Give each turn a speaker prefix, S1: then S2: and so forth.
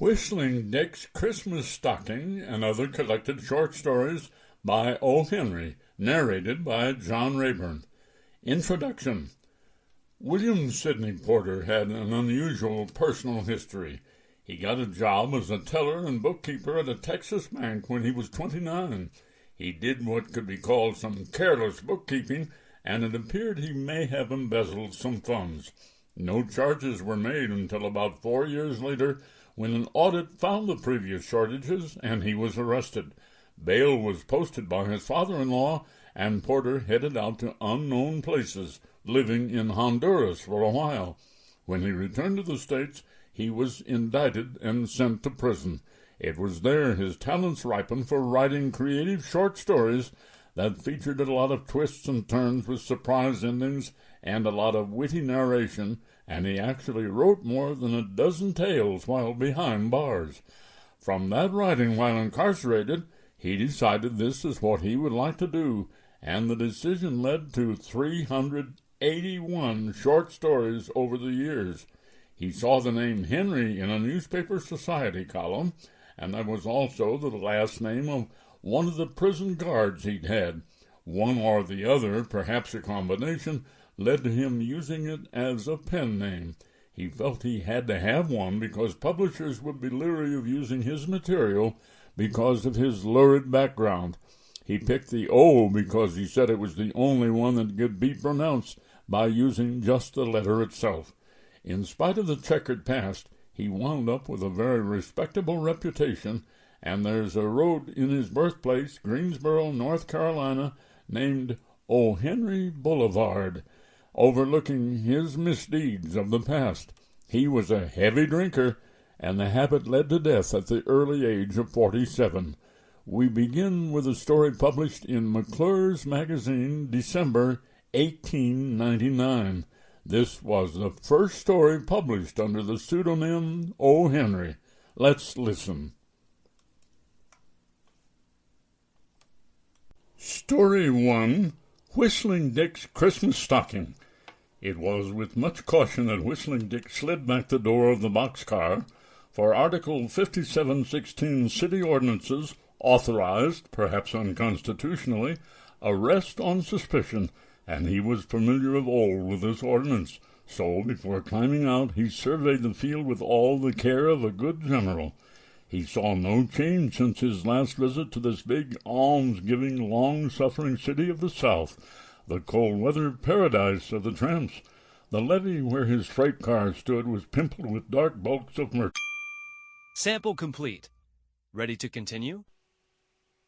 S1: Whistling Dick's Christmas Stocking and Other Collected Short Stories by O. Henry, narrated by John Rayburn. Introduction. William Sidney Porter had an unusual personal history. He got a job as a teller and bookkeeper at a Texas bank when he was 29. He did what could be called some careless bookkeeping, and it appeared he may have embezzled some funds. No charges were made until about 4 years later, when an audit found the previous shortages and he was arrested. Bail was posted by his father-in-law, and Porter headed out to unknown places, living in Honduras for a while. When he returned to the States, he was indicted and sent to prison. It was there his talents ripened for writing creative short stories that featured a lot of twists and turns with surprise endings and a lot of witty narration, and he actually wrote more than a dozen tales while behind bars. From that writing while incarcerated, he decided this is what he would like to do, and the decision led to 381 short stories over the years. He saw the name Henry in a newspaper society column, and that was also the last name of one of the prison guards he'd had. One or the other, perhaps a combination, led to him using it as a pen name. He felt he had to have one because publishers would be leery of using his material because of his lurid background. He picked the O because he said it was the only one that could be pronounced by using just the letter itself. In spite of the checkered past, he wound up with a very respectable reputation, and there's a road in his birthplace, Greensboro, North Carolina, named O. Henry Boulevard, overlooking his misdeeds of the past. He was a heavy drinker, and the habit led to death at the early age of 47. We begin with a story published in McClure's magazine, December 1899. This was the first story published under the pseudonym O. Henry. Let's listen. Story 1. Whistling Dick's Christmas Stocking. It was with much caution that Whistling Dick slid back the door of the boxcar, for Article 5716 City Ordinances authorized, perhaps unconstitutionally, arrest on suspicion, and he was familiar of old with this ordinance. So, before climbing out, he surveyed the field with all the care of a good general. He saw no change since his last visit to this big, alms-giving, long-suffering city of the South, the cold-weather paradise of the tramps. The levee where his freight car stood was pimpled with dark bulks of merch.
S2: Sample complete. Ready to continue?